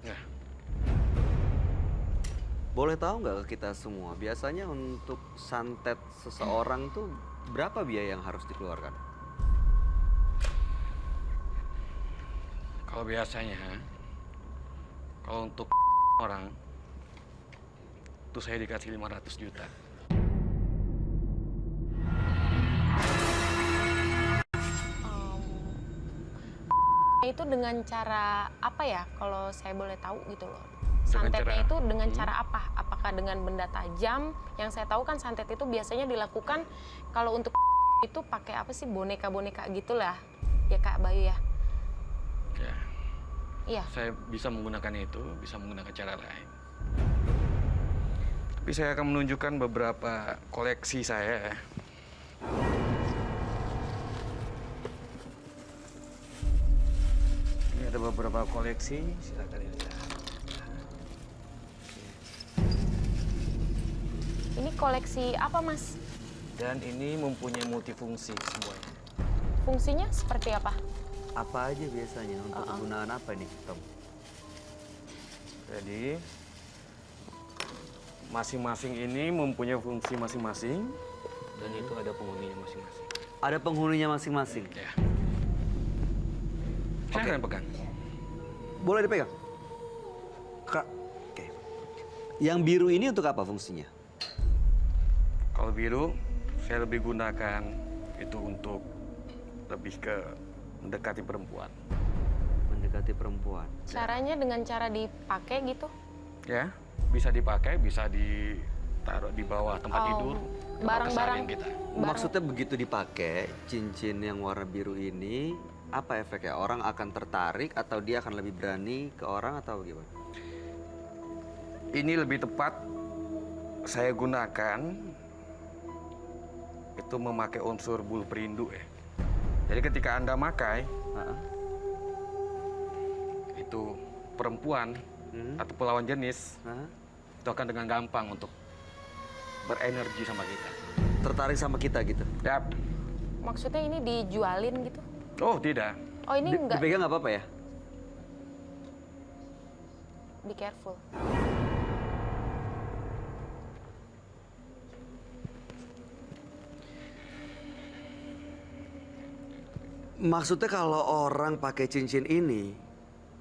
Ya.
Boleh tahu nggak ke kita semua, biasanya untuk santet seseorang tuh berapa biaya yang harus dikeluarkan?
Kalau biasanya, kalau untuk orang, tuh saya dikasih 500 juta.
Itu dengan cara apa ya, kalau saya boleh tahu gitu loh?
Dengan
Santetnya
cara-
itu dengan cara apa? Apakah dengan benda tajam? Yang saya tahu kan santet itu biasanya dilakukan kalau untuk itu pakai apa sih, boneka-boneka gitulah ya Kak Bayu ya?
Ya,
Iya.
saya bisa menggunakan itu, bisa menggunakan cara lain. Tapi saya akan menunjukkan beberapa koleksi saya. Ini ada beberapa koleksi, silakan dilihat.
Ini koleksi apa Mas?
Dan ini mempunyai multifungsi semuanya.
Fungsinya seperti apa?
Apa aja biasanya untuk kegunaan apa nih Tom?
Jadi masing-masing ini mempunyai fungsi masing-masing dan itu ada penghuninya masing-masing.
Ada penghuninya masing-masing.
Ya. Saya yang pegang.
Boleh dipegang? Kak, oke. Yang biru ini untuk apa fungsinya?
Kalau biru, saya lebih gunakan itu untuk lebih ke mendekati perempuan.
Mendekati perempuan.
Caranya dengan cara dipakai gitu?
Ya, bisa dipakai, bisa ditaruh di bawah tempat tidur. tempat
barang-barang.
keseharian kita.
Maksudnya begitu dipakai cincin yang warna biru ini, apa efeknya? Orang akan tertarik atau dia akan lebih berani ke orang atau gimana?
Ini lebih tepat saya gunakan itu memakai unsur bulu perindu ya. Jadi ketika Anda makai, itu perempuan atau lawan jenis itu akan dengan gampang untuk berenergi sama kita.
Tertarik sama kita gitu?
Yap.
Maksudnya ini dijualin gitu?
Oh tidak.
Oh ini enggak,
Dipegang nggak apa-apa ya?
be careful.
Maksudnya kalau orang pakai cincin ini,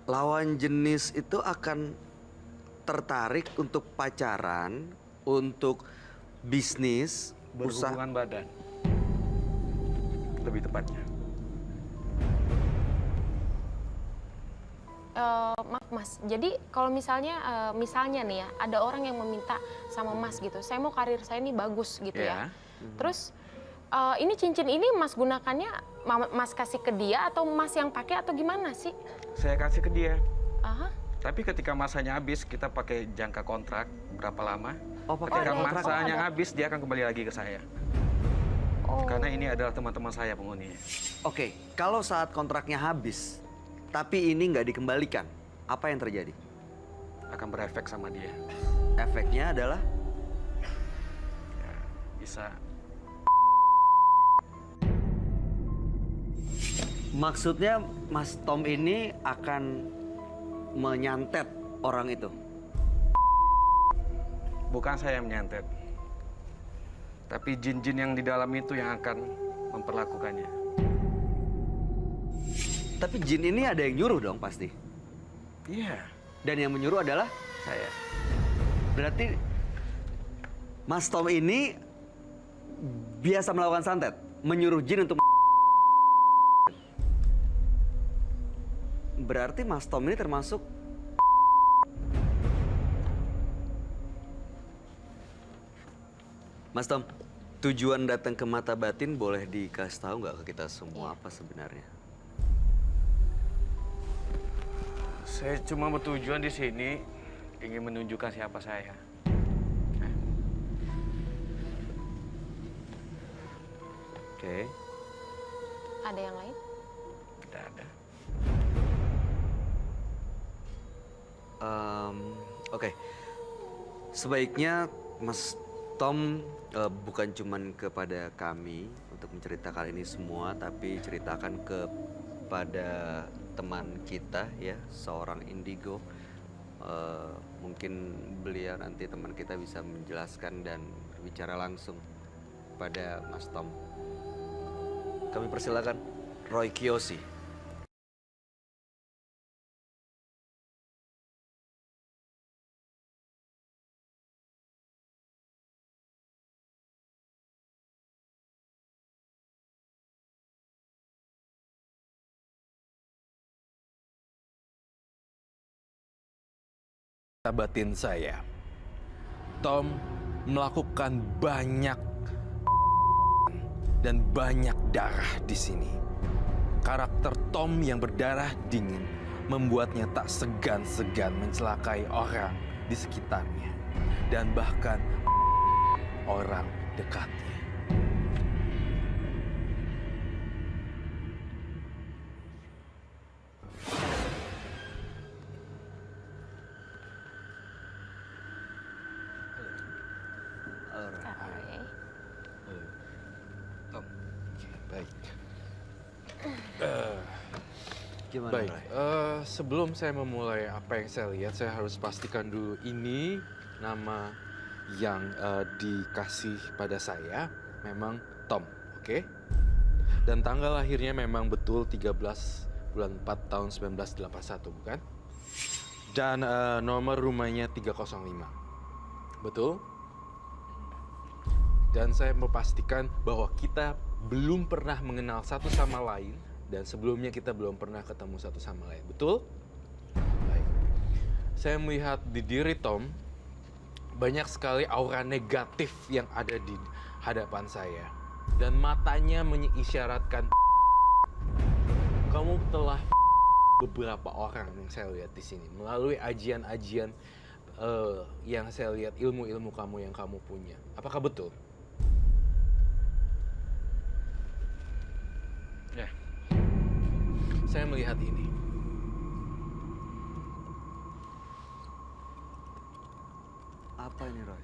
lawan jenis itu akan tertarik untuk pacaran, untuk bisnis, usaha.
Berhubungan badan. Lebih tepatnya.
Maaf Mas, jadi kalau misalnya nih ya, ada orang yang meminta sama Mas gitu, saya mau karir saya ini bagus gitu ya. Terus ini cincin ini Mas gunakannya, Mas kasih ke dia atau Mas yang pakai atau gimana sih?
Saya kasih ke dia.
Aha.
Tapi ketika masanya habis, kita pakai jangka kontrak berapa lama.
Oh, pakai
Ketika
kontrak.
masanya habis, dia akan kembali lagi ke saya.
Oh.
Karena ini adalah teman-teman saya penghuninya.
Oke, kalau saat kontraknya habis, tapi ini nggak dikembalikan, apa yang terjadi?
Akan berefek sama dia.
Efeknya adalah
Ya, bisa.
maksudnya Mas Tom ini akan menyantet orang itu.
Bukan saya yang menyantet. Tapi jin-jin yang di dalam itu yang akan memperlakukannya.
Tapi jin ini ada yang nyuruh dong pasti.
Iya,
Dan yang menyuruh adalah
saya.
berarti Mas Tom ini biasa melakukan santet, menyuruh jin untuk. Berarti Mas Tom ini termasuk. Mas Tom, tujuan datang ke Mata Batin boleh dikasih tahu nggak ke kita semua apa sebenarnya?
Saya cuma bertujuan di sini ingin menunjukkan siapa saya.
Oke.
Ada yang lain?
Tidak ada.
Oke. Sebaiknya Mas Tom bukan cuman kepada kami untuk menceritakan ini semua, tapi ceritakan kepada teman kita ya, seorang indigo. Mungkin beliau nanti teman kita bisa menjelaskan dan berbicara langsung pada Mas Tom. Kami persilakan Roy Kiyoshi.
Batin saya, Tom melakukan banyak dan banyak darah di sini. Karakter Tom yang berdarah dingin membuatnya tak segan-segan mencelakai orang di sekitarnya dan bahkan orang dekatnya.
Oke.
Tom,
Baik.
Gimana
Baik,
Roy?
sebelum saya memulai apa yang saya lihat, saya harus pastikan dulu ini nama yang dikasih pada saya memang Tom, oke? Dan tanggal lahirnya memang betul 13 bulan 4 tahun 1981, bukan? Dan nomor rumahnya 305. Betul? Dan saya memastikan bahwa kita belum pernah mengenal satu sama lain dan sebelumnya kita belum pernah ketemu satu sama lain. Betul? Baik. Saya melihat di diri Tom banyak sekali aura negatif yang ada di hadapan saya. Dan matanya mengisyaratkan kamu telah beberapa orang yang saya lihat di sini melalui ajian-ajian yang saya lihat, ilmu-ilmu kamu yang kamu punya. Apakah betul?
Ya.
Saya melihat ini.
Apa ini, Roy?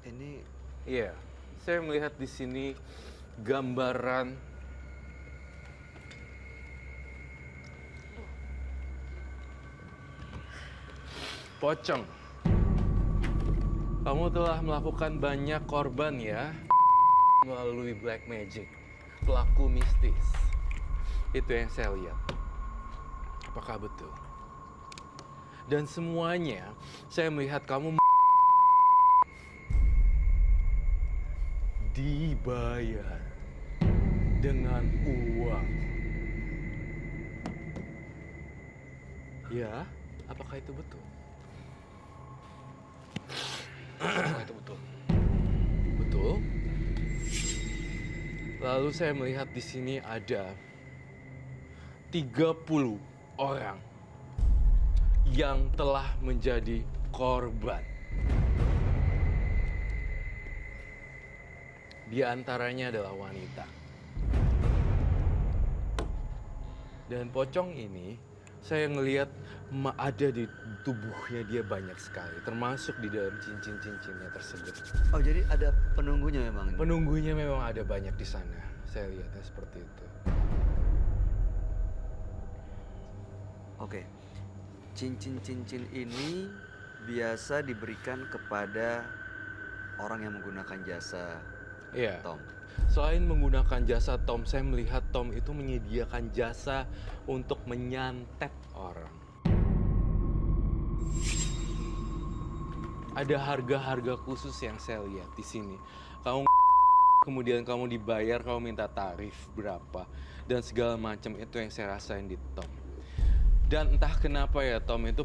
Ini
Iya, saya melihat di sini gambaran pocong. Kamu telah melakukan banyak korban ya melalui black magic, pelaku mistis. Itu yang saya lihat. Apakah betul? Dan semuanya saya melihat kamu dibayar dengan uang. Ya, apakah itu betul?
Apakah itu betul?
Betul. Lalu saya melihat di sini ada 30 orang yang telah menjadi korban. Di antaranya adalah wanita. Dan pocong ini saya ngelihat ada di tubuhnya dia banyak sekali, termasuk di dalam cincin-cincinnya tersebut.
oh jadi ada penunggunya memang ini.
Penunggunya memang ada banyak di sana. Saya lihatnya seperti itu.
Oke. Cincin-cincin ini biasa diberikan kepada orang yang menggunakan jasa
Iya.
Tom.
Selain menggunakan jasa Tom, saya melihat Tom itu menyediakan jasa untuk menyantet orang. Ada harga-harga khusus yang saya lihat di sini. Kemudian kamu dibayar, kamu minta tarif berapa, dan segala macam itu yang saya rasain di Tom. Dan entah kenapa ya Tom itu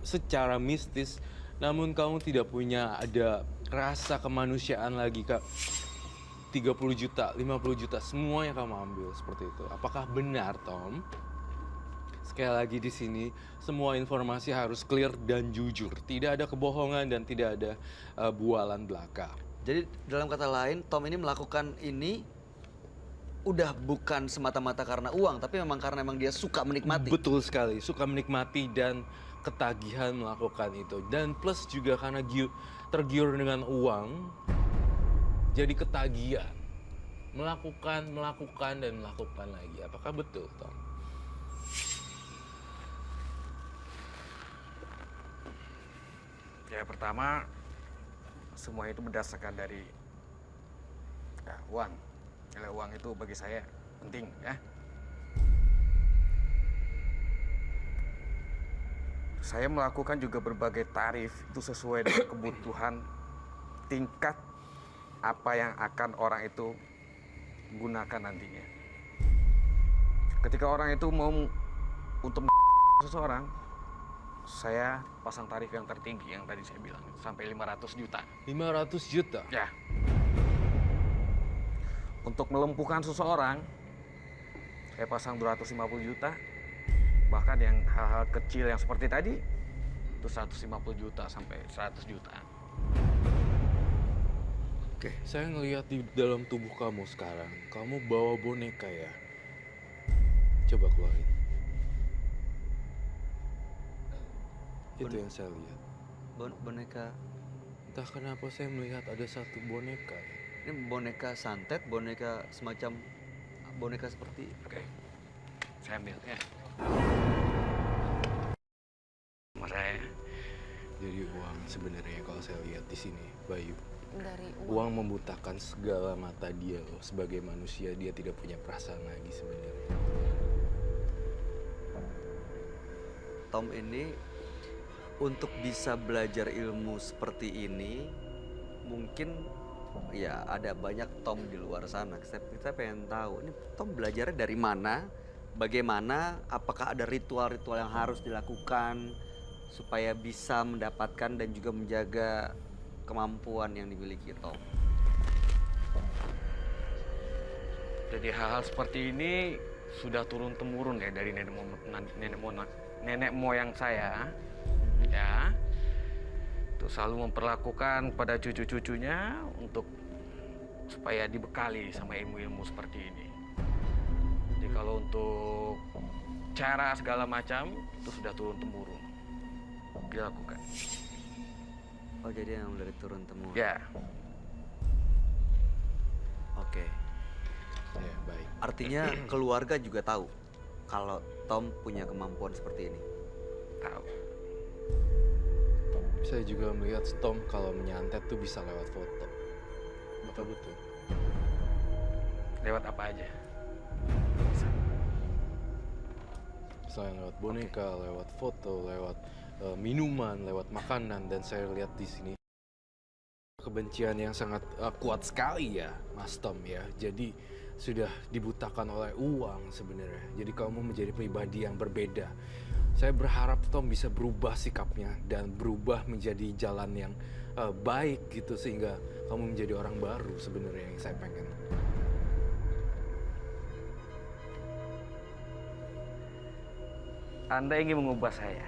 secara mistis, namun kamu tidak punya ada rasa kemanusiaan lagi, Kak. 30 juta, 50 juta, semua yang kamu ambil seperti itu. Apakah benar, Tom? Sekali lagi di sini, semua informasi harus clear dan jujur. Tidak ada kebohongan dan tidak ada bualan belaka.
Jadi dalam kata lain, Tom ini melakukan ini udah bukan semata-mata karena uang, tapi memang karena dia suka menikmati.
Betul sekali, suka menikmati dan ketagihan melakukan itu. Dan plus juga karena tergiur dengan uang, jadi ketagihan. Melakukan dan melakukan lagi. Apakah betul, Tom?
Ya, pertama semua itu berdasarkan dari uang. Nilai uang itu bagi saya penting ya. Saya melakukan juga berbagai tarif itu sesuai dengan kebutuhan tingkat apa yang akan orang itu gunakan nantinya. Ketika orang itu mau untuk seseorang, saya pasang tarif yang tertinggi yang tadi saya bilang sampai 500 juta.
500 juta?
Ya. Untuk melumpuhkan seseorang, saya pasang 250 juta. Bahkan yang hal-hal kecil yang seperti tadi, itu 150 juta sampai 100 juta.
Oke, saya ngelihat di dalam tubuh kamu sekarang, kamu bawa boneka ya? Coba keluarin. Itu yang saya lihat.
Boneka,
Entah kenapa saya melihat ada satu boneka.
ini boneka santet, boneka semacam boneka seperti
Oke. Saya saya ambil ya. Sama saya.
Jadi uang sebenarnya kalau saya lihat di sini, Bayu,
Dari
uang membutakan segala mata dia loh. Sebagai manusia dia tidak punya perasaan lagi sebenarnya.
Tom ini untuk bisa belajar ilmu seperti ini mungkin ya ada banyak Tom di luar sana. Kita pengen tahu ini Tom belajarnya dari mana, bagaimana, apakah ada ritual-ritual yang harus dilakukan supaya bisa mendapatkan dan juga menjaga kemampuan yang dimiliki Tom.
Jadi hal-hal seperti ini sudah turun temurun ya dari nenek moyang saya, ya. Itu selalu memperlakukan pada cucu-cucunya untuk supaya dibekali sama ilmu-ilmu seperti ini. Jadi kalau untuk cara segala macam itu sudah turun temurun dilakukan.
Oh jadi yang dari turun temurun.
Ya,
Oke.
Ya, baik.
Artinya keluarga juga tahu kalau Tom punya kemampuan seperti ini.
tahu.
Saya juga melihat Tom kalau menyantet tuh bisa lewat foto. Apa betul?
Lewat apa aja?
Selain lewat boneka, lewat foto, lewat minuman, lewat makanan, dan saya lihat di sini kebencian yang sangat kuat sekali ya, Mas Tom ya. Jadi sudah dibutakan oleh uang sebenarnya. Jadi kamu menjadi pribadi yang berbeda. Saya berharap Tom bisa berubah sikapnya dan berubah menjadi jalan yang baik gitu sehingga kamu menjadi orang baru sebenarnya yang saya pengen.
Anda ingin mengubah saya?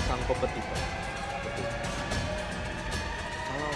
Sang kompetitor. Betul. Kalau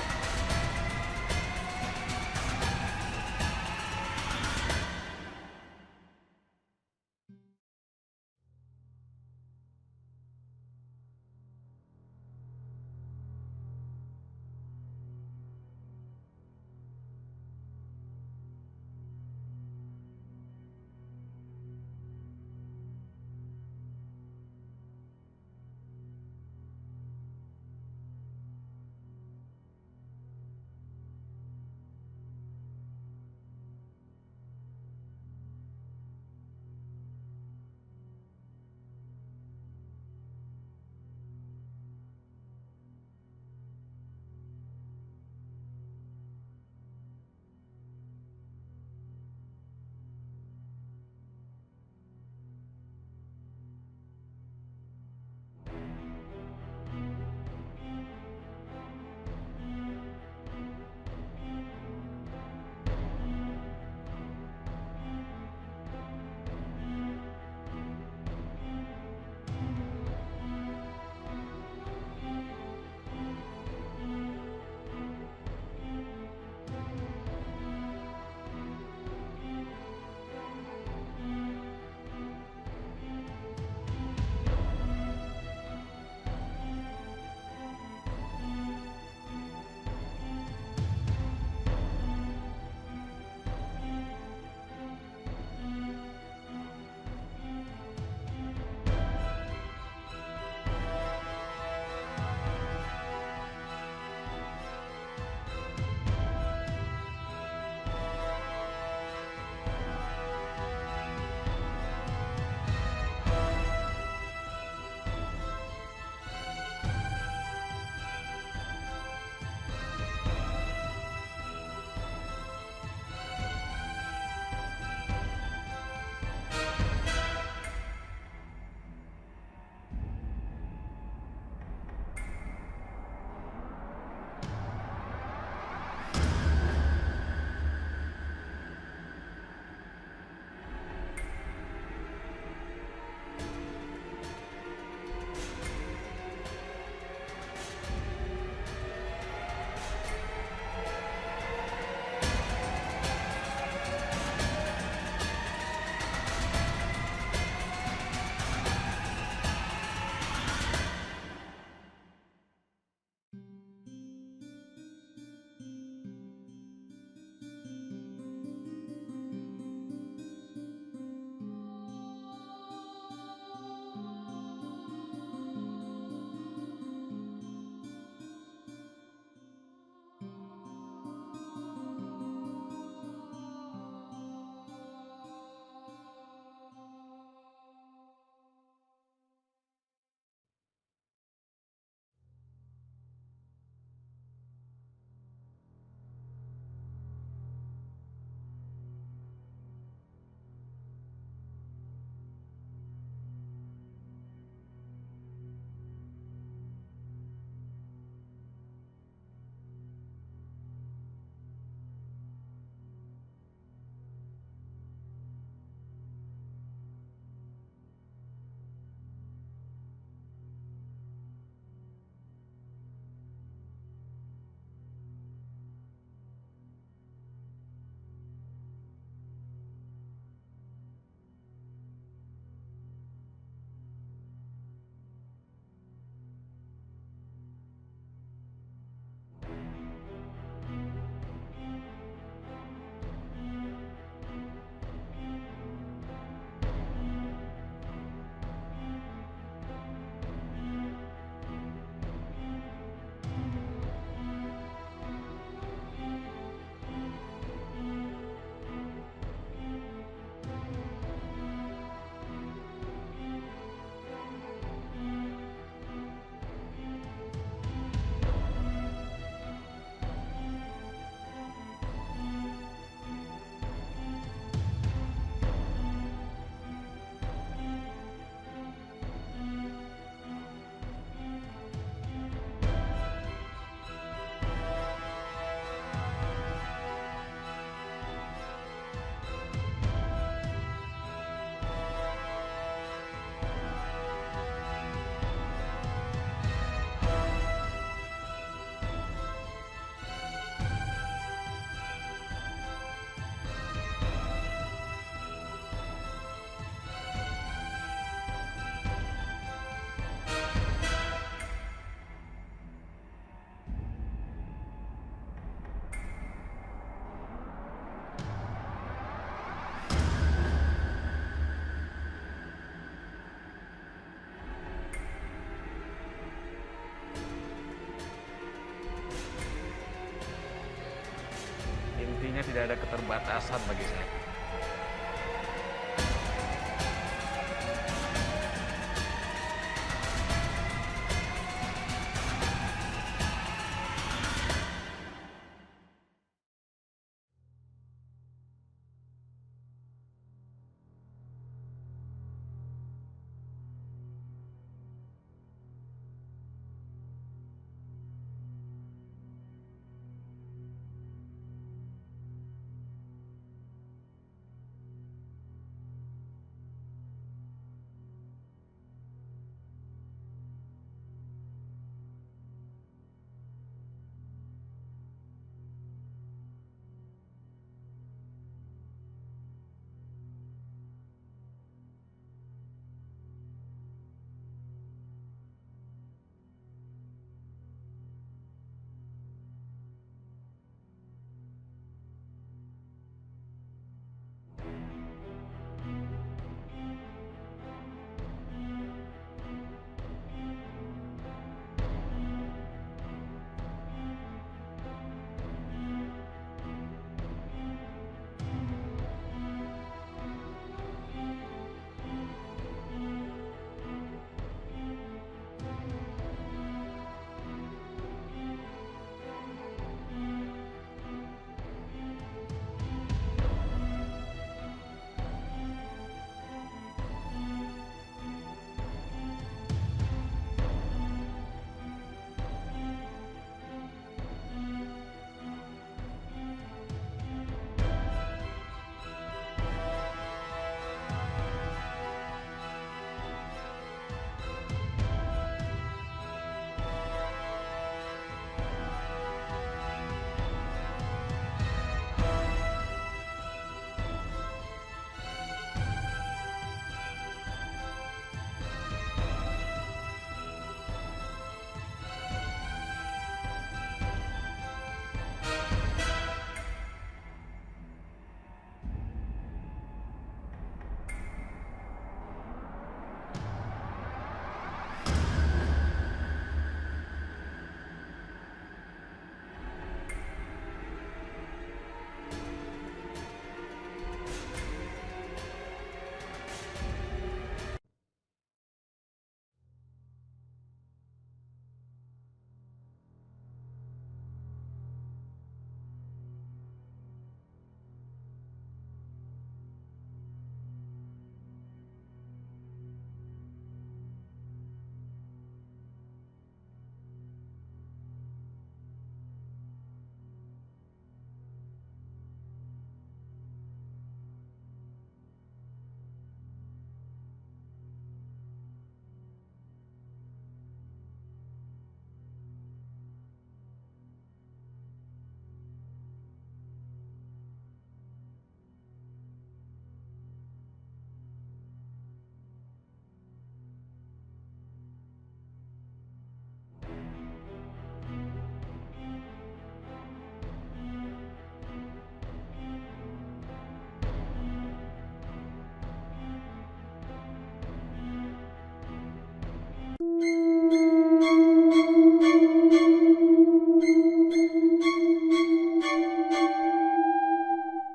tidak ada keterbatasan bagi saya.